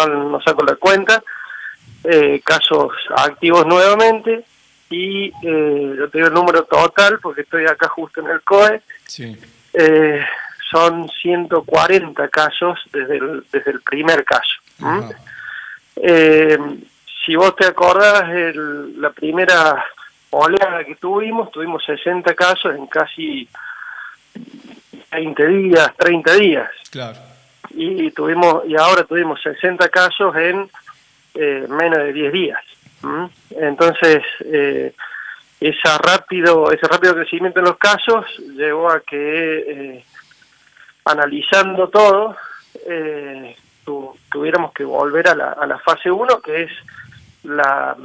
mal no saco la cuenta, casos activos nuevamente, y yo te digo el número total porque estoy acá justo en el COE. Sí. Son 140 casos desde el primer caso. Ajá. Si vos te acordás, la primera oleada que tuvimos 60 casos en casi 20 días, 30 días. Claro. Y ahora tuvimos 60 casos en menos de 10 días. Entonces, ese rápido crecimiento en los casos llevó a que, analizando todo, tuviéramos que volver a la fase 1, que es la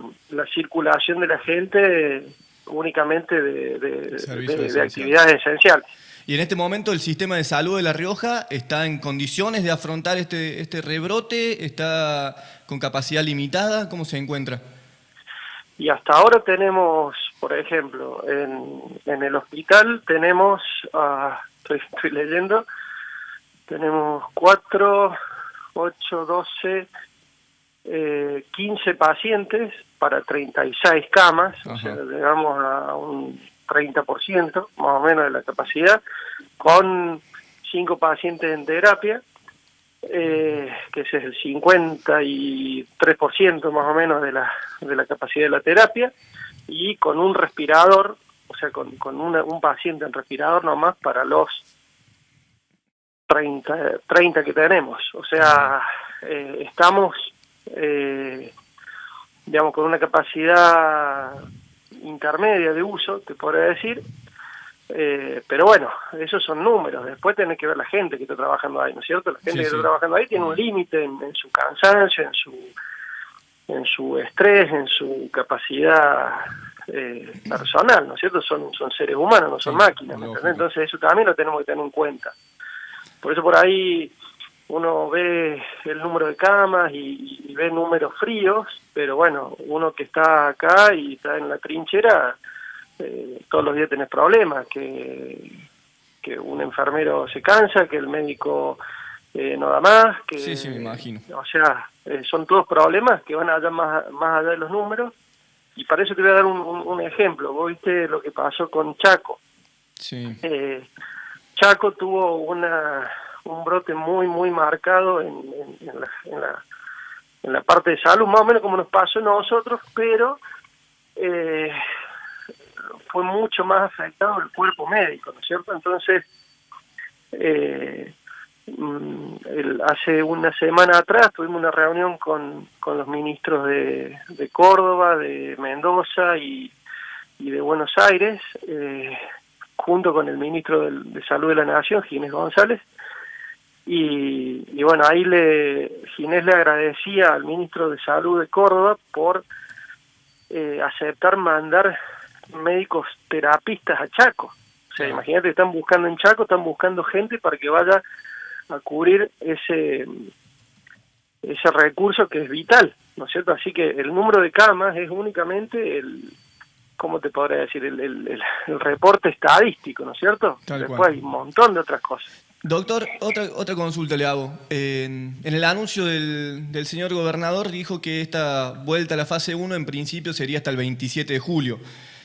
circulación de la gente únicamente de actividades esenciales. Y en este momento el sistema de salud de La Rioja está en condiciones de afrontar este rebrote, está con capacidad limitada, ¿cómo se encuentra? Y hasta ahora tenemos, por ejemplo, en el hospital tenemos, estoy leyendo, tenemos 4, 8, 12, 15 pacientes para 36 camas. Ajá. O sea, llegamos a un 30% más o menos de la capacidad, con 5 pacientes en terapia, que ese es el 53% más o menos de la capacidad de la terapia, y con un respirador, o sea, con un paciente en respirador nomás para los 30 que tenemos. O sea, estamos, digamos, con una capacidad intermedia de uso, te podría decir, pero bueno, esos son números. Después tenés que ver la gente que está trabajando ahí, ¿no es cierto? La gente que está trabajando ahí tiene un límite en su cansancio, en su estrés, en su capacidad personal, ¿no es cierto? Son seres humanos, no son máquinas, ¿me entendés? Entonces eso también lo tenemos que tener en cuenta. Por eso por ahí uno ve el número de camas y ve números fríos, pero bueno, uno que está acá y está en la trinchera, todos los días tenés problemas, que un enfermero se cansa, que el médico no da más, que sí, me imagino. O sea, son todos problemas que van allá más allá de los números, y para eso te voy a dar un ejemplo. Vos viste lo que pasó con Chaco. Sí. Chaco tuvo un brote muy muy marcado en la parte de salud, más o menos como nos pasó a nosotros, pero fue mucho más afectado el cuerpo médico, ¿no es cierto? Entonces, hace una semana atrás tuvimos una reunión con los ministros de Córdoba, de Mendoza y de Buenos Aires, junto con el ministro de Salud de la Nación, Ginés González, y bueno, ahí Ginés le agradecía al ministro de Salud de Córdoba por aceptar mandar médicos terapistas a Chaco. O sea, imagínate, están buscando en Chaco, están buscando gente para que vaya a cubrir ese recurso que es vital, ¿no es cierto? Así que el número de camas es únicamente ¿cómo te podría decir? El reporte estadístico, ¿no es cierto? Después hay un montón de otras cosas. Doctor, otra consulta le hago. En el anuncio del señor gobernador dijo que esta vuelta a la fase 1 en principio sería hasta el 27 de julio.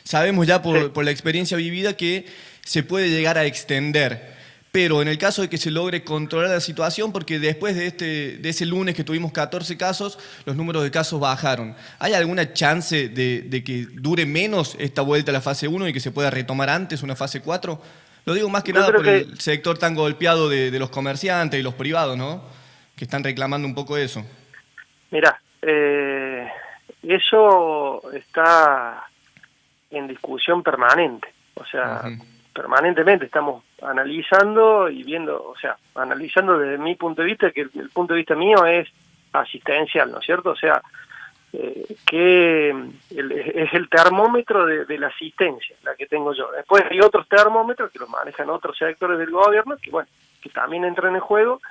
Sabemos ya por la experiencia vivida que se puede llegar a extender, pero en el caso de que se logre controlar la situación, porque después de ese lunes que tuvimos 14 casos, los números de casos bajaron. ¿Hay alguna chance de que dure menos esta vuelta a la fase 1 y que se pueda retomar antes una fase 4? Lo digo más que nada por el sector tan golpeado de los comerciantes y los privados, ¿no? Que están reclamando un poco eso. Mirá, eso está en discusión permanente. O sea, permanentemente estamos analizando y viendo, o sea, analizando desde mi punto de vista, que el punto de vista mío es asistencial, ¿no es cierto? O sea, que es el termómetro de la asistencia, la que tengo yo. Después hay otros termómetros que los manejan otros sectores del gobierno, que bueno, que también entran en juego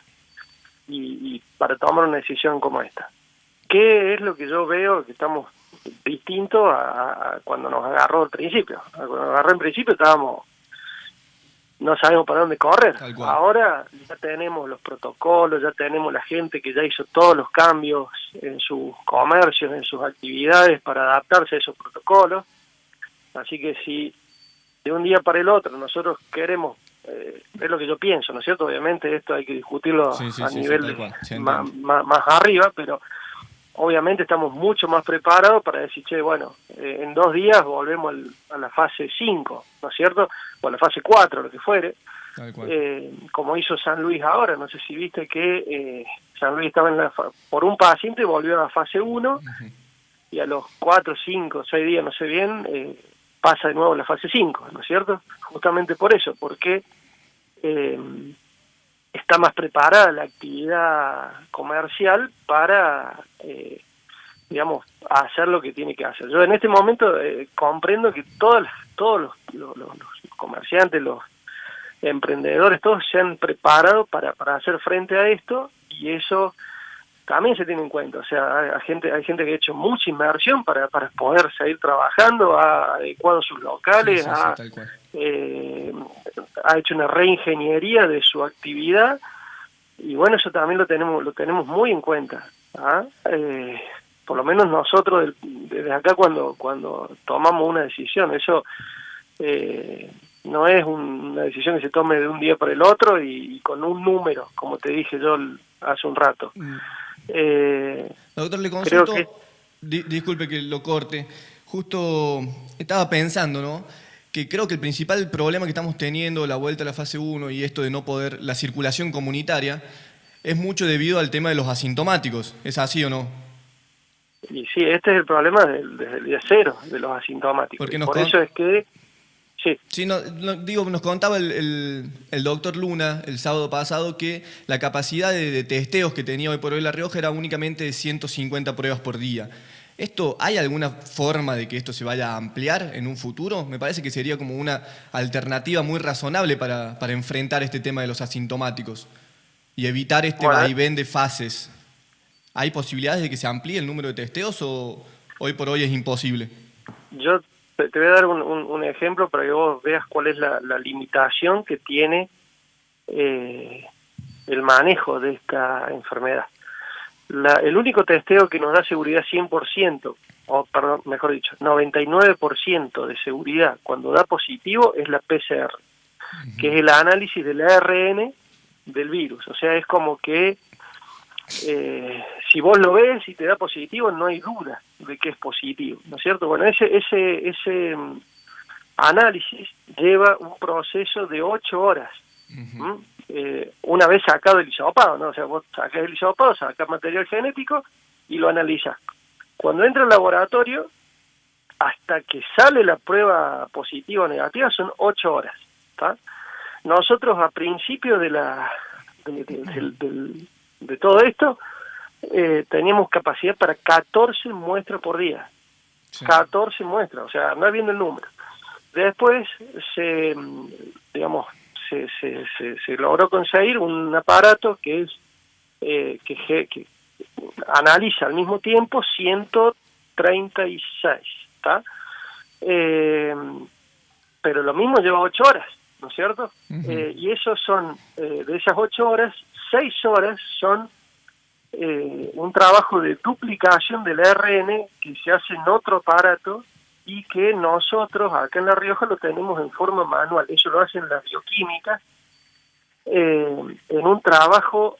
y para tomar una decisión como esta. ¿Qué es lo que yo veo que estamos distintos a cuando nos agarró al principio? Cuando nos agarró al principio estábamos no sabemos para dónde correr. Tal cual. Ahora ya tenemos los protocolos, ya tenemos la gente que ya hizo todos los cambios en sus comercios, en sus actividades para adaptarse a esos protocolos. Así que si de un día para el otro nosotros queremos, es lo que yo pienso, ¿no es cierto? Obviamente esto hay que discutirlo a nivel más arriba, pero obviamente estamos mucho más preparados para decir, che, bueno, en 2 días volvemos a la fase 5, ¿no es cierto? O a la fase 4, lo que fuere. Como hizo San Luis ahora, no sé si viste que San Luis estaba por un paciente, volvió a la fase 1, y a los 4, 5, 6 días, no sé bien, pasa de nuevo a la fase 5, ¿no es cierto? Justamente por eso, porque está más preparada la actividad comercial para, digamos, hacer lo que tiene que hacer. Yo en este momento comprendo que todos los comerciantes, los emprendedores, todos se han preparado para hacer frente a esto, y eso también se tiene en cuenta. O sea, hay gente que ha hecho mucha inversión para poder seguir trabajando, ha adecuado sus locales, tal cual. Ha hecho una reingeniería de su actividad, y bueno, eso también lo tenemos muy en cuenta. Por lo menos nosotros desde acá cuando tomamos una decisión, eso no es una decisión que se tome de un día para el otro y con un número, como te dije yo hace un rato. Doctor, le consulto, disculpe que lo corte, justo estaba pensando, ¿no?, que creo que el principal problema que estamos teniendo, la vuelta a la fase 1 y esto de no poder, la circulación comunitaria, es mucho debido al tema de los asintomáticos. ¿Es así o no? Y sí, este es el problema desde el día cero de los asintomáticos. Porque por eso es que... Sí, nos contaba el doctor Luna el sábado pasado que la capacidad de testeos que tenía hoy por hoy La Rioja era únicamente de 150 pruebas por día. ¿Hay alguna forma de que esto se vaya a ampliar en un futuro? Me parece que sería como una alternativa muy razonable para enfrentar este tema de los asintomáticos y evitar vaivén de fases. ¿Hay posibilidades de que se amplíe el número de testeos o hoy por hoy es imposible? Yo te voy a dar un ejemplo para que vos veas cuál es la limitación que tiene el manejo de esta enfermedad. El único testeo que nos da seguridad 100%, o perdón, mejor dicho, 99% de seguridad cuando da positivo es la PCR, que es el análisis del ARN del virus. O sea, es como que si vos lo ves y te da positivo, no hay duda de que es positivo, ¿no es cierto? Bueno, ese análisis lleva un proceso de 8 horas. Una vez sacado el hisopado, ¿no? O sea, vos sacás el hisopado, sacás material genético y lo analizás. Cuando entra al laboratorio, hasta que sale la prueba positiva o negativa, son 8 horas, ¿tá? Nosotros a principio de todo esto, teníamos capacidad para 14 muestras por día. Sí. 14 muestras, o sea, no viendo el número. Después se logró conseguir un aparato que analiza al mismo tiempo 136, ¿tá? Pero lo mismo lleva 8 horas, ¿no es cierto? Y esos son, de esas 8 horas, 6 horas son un trabajo de duplicación del ARN que se hace en otro aparato y que nosotros acá en La Rioja lo tenemos en forma manual. Eso lo hacen las bioquímicas en un trabajo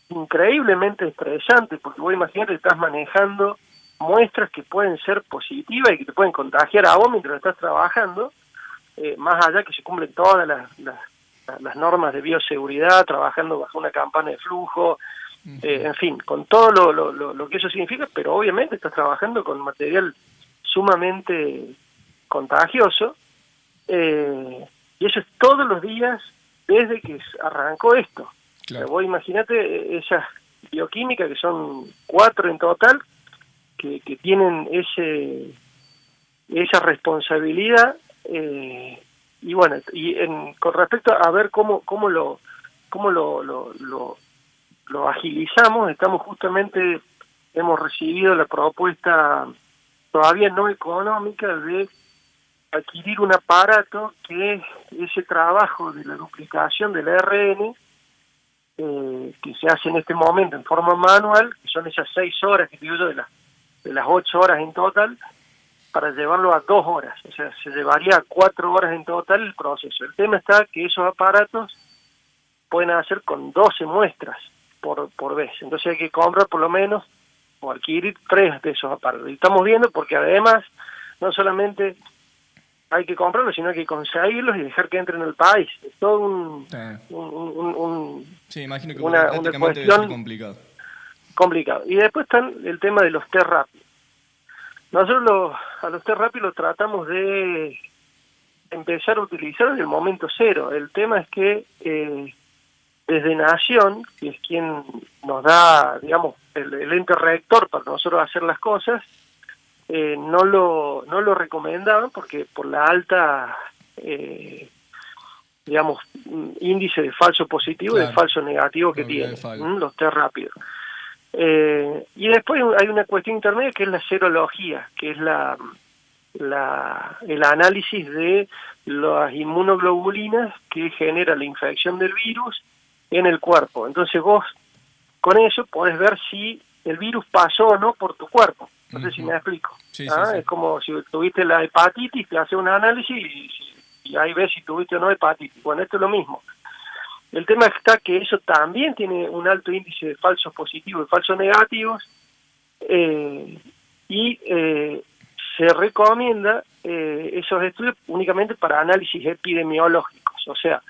increíblemente estresante, porque vos imaginate que estás manejando muestras que pueden ser positivas y que te pueden contagiar a vos mientras estás trabajando, más allá que se cumplen todas las normas de bioseguridad, trabajando bajo una campana de flujo, en fin, con todo lo que eso significa, pero obviamente estás trabajando con material sumamente contagioso, y eso es todos los días desde que arrancó esto. Claro. Vos imaginate esas bioquímicas, que son 4 en total, que tienen esa responsabilidad, y bueno, con respecto a ver cómo lo agilizamos, hemos recibido la propuesta todavía no económica de adquirir un aparato que ese trabajo de la duplicación del ARN, que se hace en este momento en forma manual, que son esas 6 horas que digo yo de las 8 horas en total, para llevarlo a 2 horas, o sea, se llevaría a 4 horas en total el proceso. El tema está que esos aparatos pueden hacer con 12 muestras por vez, entonces hay que comprar por lo menos o adquirir 3 de esos aparatos. Y estamos viendo porque además no solamente hay que comprarlos, sino hay que conseguirlos y dejar que entren al país. Es todo sí, imagino que una prácticamente debe ser cuestión complicado. Y después está el tema de los test rápidos. Nosotros a los test rápidos tratamos de empezar a utilizar desde el momento cero. El tema es que desde Nación, que es quien nos da, digamos, el ente rector para nosotros hacer las cosas, no lo recomendaban porque por la alta, digamos, índice de falso positivo y de falso negativo que tiene los test rápidos. Y después hay una cuestión intermedia que es la serología, que es el análisis de las inmunoglobulinas que genera la infección del virus en el cuerpo. Entonces vos con eso podés ver si el virus pasó o no por tu cuerpo. No sé si me explico. Sí. Es como si tuviste la hepatitis, te hace un análisis y ahí ves si tuviste o no hepatitis. Bueno, esto es lo mismo. El tema está que eso también tiene un alto índice de falsos positivos y falsos negativos, y se recomienda esos estudios únicamente para análisis epidemiológicos. O sea,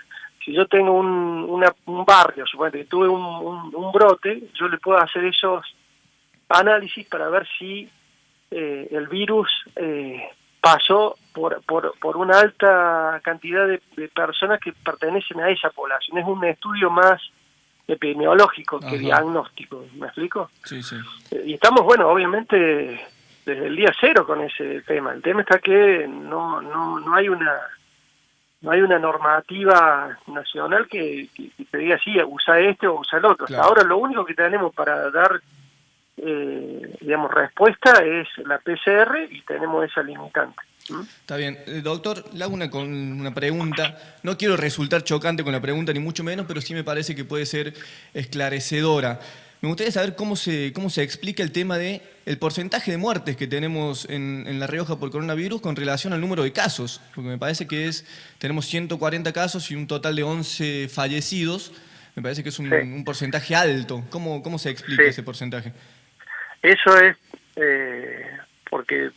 si yo tengo un barrio, suponete que tuve un brote, yo le puedo hacer esos análisis para ver si el virus pasó por una alta cantidad de personas que pertenecen a esa población. Es un estudio más epidemiológico que diagnóstico, ¿me explico? Sí. Y estamos, bueno, obviamente desde el día cero con ese tema. El tema está que no hay una normativa nacional que te diga sí, usa este o usa el otro. Claro. Hasta ahora lo único que tenemos para dar digamos, respuesta es la PCR y tenemos esa limitante. Está bien. Doctor, le hago una pregunta. No quiero resultar chocante con la pregunta, ni mucho menos, pero sí me parece que puede ser esclarecedora. Me gustaría saber cómo se explica el tema de el porcentaje de muertes que tenemos en La Rioja por coronavirus con relación al número de casos, porque me parece que tenemos 140 casos y un total de 11 fallecidos. Me parece que es un porcentaje alto. ¿Cómo se explica ese porcentaje? Eso es porque,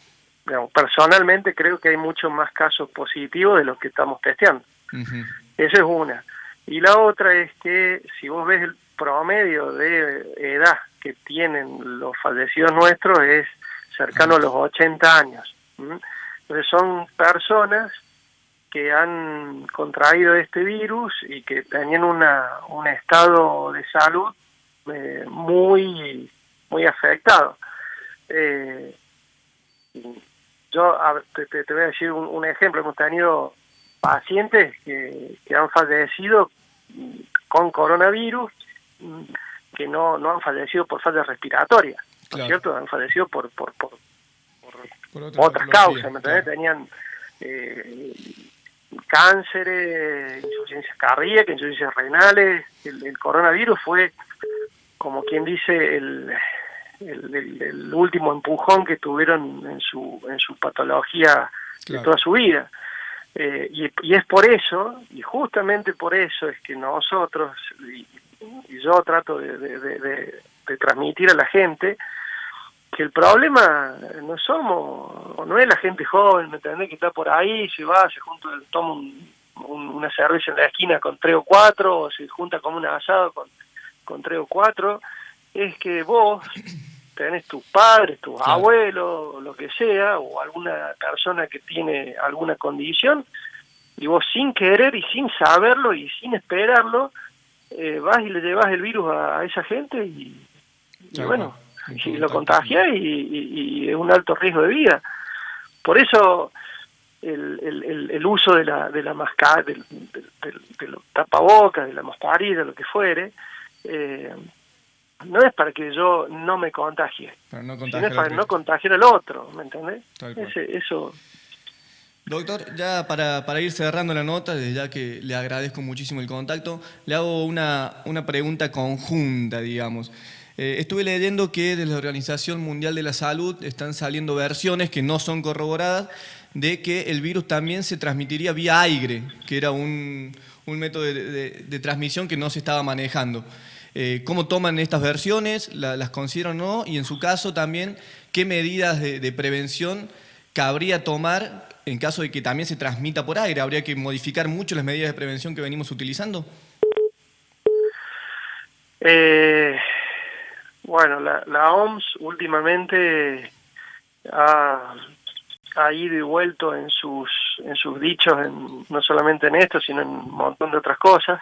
digamos, personalmente creo que hay muchos más casos positivos de los que estamos testeando. Esa es una. Y la otra es que si vos ves el promedio de edad que tienen los fallecidos nuestros es cercano a los 80 años. Entonces son personas que han contraído este virus y que tenían un estado de salud muy afectado. Yo te voy a decir un ejemplo. Hemos tenido pacientes que han fallecido con coronavirus, que no han fallecido por falla respiratoria, ¿no es cierto? Han fallecido por otras causas, ¿me entendés? Tenían cánceres, insuficiencias cardíacas, insuficiencias renales. El coronavirus fue, como quien dice, el último empujón que tuvieron en su patología de toda su vida. Y es por eso, y justamente por eso es que nosotros, y yo trato de transmitir a la gente, que el problema no es la gente joven, ¿me entendés? Que está por ahí, se va, se junta, toma una cerveza en la esquina con 3 o 4, o se junta como un asado con 3 o 4, es que vos tenés tus padres, tus abuelos, lo que sea, o alguna persona que tiene alguna condición, y vos sin querer y sin saberlo y sin esperarlo, vas y le llevas el virus a esa gente y bueno, y lo contagias y es un alto riesgo de vida. Por eso el uso de la mascarilla, de los tapabocas, de la mascarilla, lo que fuere, no es para que yo no me contagie, sino es para no contagiar al otro, ¿me entendés? Eso. Doctor, ya para ir cerrando la nota, desde ya que le agradezco muchísimo el contacto, le hago una pregunta conjunta, digamos. Estuve leyendo que desde la Organización Mundial de la Salud están saliendo versiones que no son corroboradas de que el virus también se transmitiría vía aire, que era un método de transmisión que no se estaba manejando. ¿Cómo toman estas versiones? ¿Las consideran o no? Y en su caso también, ¿qué medidas de prevención cabría tomar en caso de que también se transmita por aire? ¿Habría que modificar mucho las medidas de prevención que venimos utilizando? Bueno, la OMS últimamente ha ido y vuelto en sus dichos, no solamente en esto, sino en un montón de otras cosas.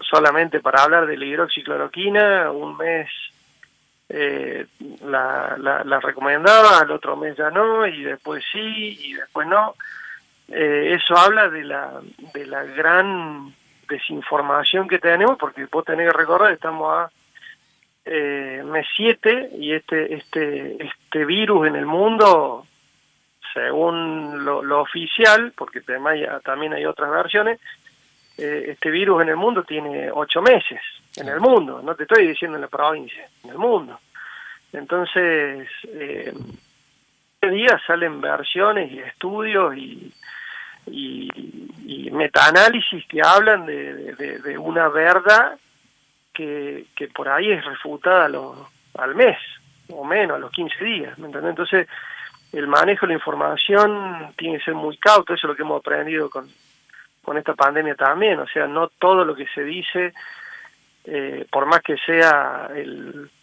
Solamente para hablar de la hidroxicloroquina, un mes la recomendaba, al otro mes ya no, y después sí, y después no. Eso habla de la gran desinformación que tenemos, porque vos tenés que recordar, estamos a mes 7 y este virus en el mundo, según lo oficial, porque también hay otras versiones, este virus en el mundo tiene 8 meses en el mundo, no te estoy diciendo en la provincia, en el mundo. Entonces, hoy día salen versiones y estudios y metaanálisis que hablan de una verdad que por ahí es refutada al mes, o menos, a los 15 días, ¿me entendés? Entonces, el manejo de la información tiene que ser muy cauto, eso es lo que hemos aprendido con esta pandemia también, o sea, no todo lo que se dice, por más que sea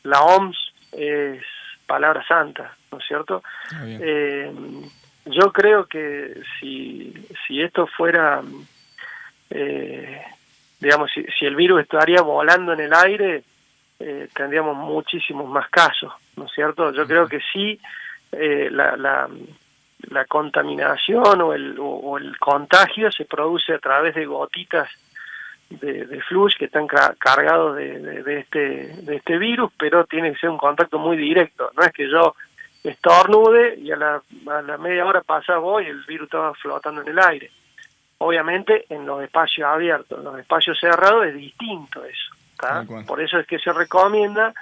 la OMS, es palabra santa, ¿no es cierto? Yo creo que si esto fuera, digamos, si el virus estaría volando en el aire, tendríamos muchísimos más casos, ¿no es cierto? Yo creo que sí, la contaminación o el contagio se produce a través de gotitas de flush que están cargados de este virus, pero tiene que ser un contacto muy directo. No es que yo estornude y a la media hora pasa voy y el virus estaba flotando en el aire. Obviamente en los espacios abiertos, en los espacios cerrados es distinto eso, ¿tá? Por eso es que se recomienda,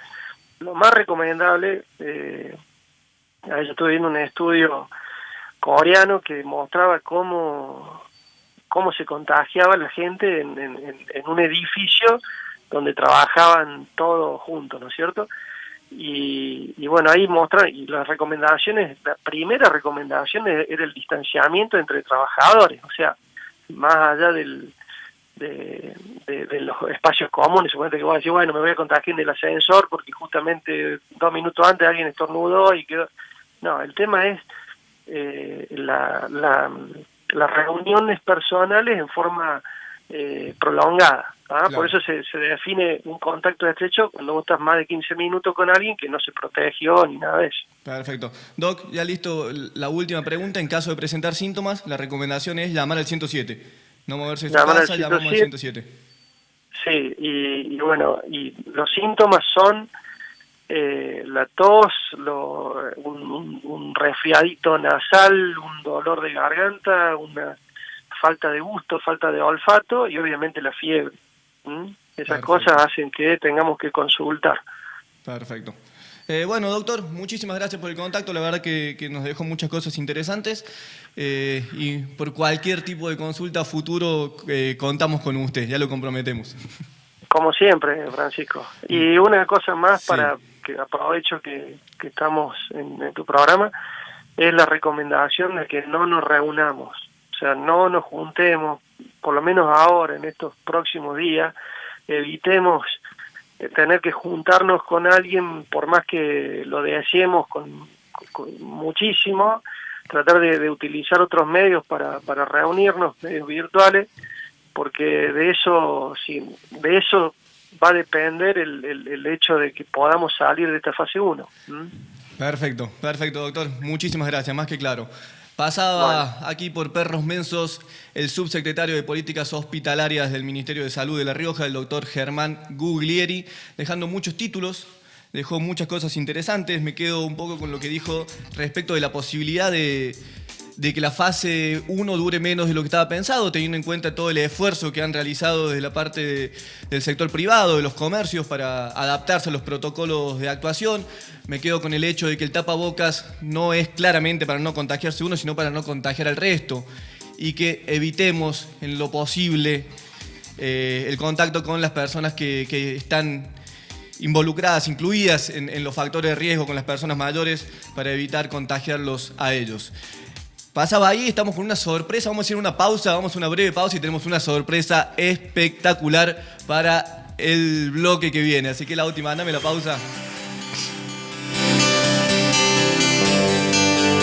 lo más recomendable, yo estuve viendo un estudio coreano que mostraba cómo se contagiaba la gente en un edificio donde trabajaban todos juntos, ¿no es cierto? Y bueno, ahí muestran, y las recomendaciones, la primera recomendación era el distanciamiento entre trabajadores, o sea, más allá de los espacios comunes. Suponete que vos decís, bueno, me voy a contagiar en el ascensor porque justamente 2 minutos antes alguien estornudó y quedó... No, el tema es las reuniones personales en forma prolongada. Claro. Por eso se define un contacto estrecho cuando vos estás más de 15 minutos con alguien que no se protegió ni nada de eso. Perfecto. Doc, ya listo, la última pregunta. En caso de presentar síntomas, la recomendación es llamar al 107. No moverse de su casa, llamamos al 107. Sí, y bueno, y los síntomas son la tos, un resfriadito nasal, un dolor de garganta, una falta de gusto, falta de olfato y obviamente la fiebre. Esas cosas hacen que tengamos que consultar. Perfecto. Bueno, doctor, muchísimas gracias por el contacto. La verdad que nos dejó muchas cosas interesantes y por cualquier tipo de consulta futuro contamos con usted, ya lo comprometemos. Como siempre, Francisco. Y una cosa más, para que aprovecho que estamos en tu programa, es la recomendación de que no nos reunamos, o sea, no nos juntemos, por lo menos ahora, en estos próximos días, evitemos tener que juntarnos con alguien, por más que lo deseemos con muchísimo, tratar de utilizar otros medios para reunirnos, medios virtuales, porque de eso va a depender el hecho de que podamos salir de esta fase 1. Perfecto, doctor. Muchísimas gracias, más que claro. Pasaba aquí por Perros Mensos el subsecretario de Políticas Hospitalarias del Ministerio de Salud de La Rioja, el doctor Germán Guglieri, dejando muchos títulos dejó muchas cosas interesantes. Me quedo un poco con lo que dijo respecto de la posibilidad de que la fase 1 dure menos de lo que estaba pensado, teniendo en cuenta todo el esfuerzo que han realizado desde la parte del sector privado, de los comercios, para adaptarse a los protocolos de actuación. Me quedo con el hecho de que el tapabocas no es claramente para no contagiarse uno, sino para no contagiar al resto, y que evitemos en lo posible el contacto con las personas que están involucradas, incluidas en los factores de riesgo con las personas mayores, para evitar contagiarlos a ellos. Pasaba ahí, estamos con una sorpresa, vamos a hacer una pausa, vamos a una breve pausa y tenemos una sorpresa espectacular para el bloque que viene. Así que la última, dame la pausa.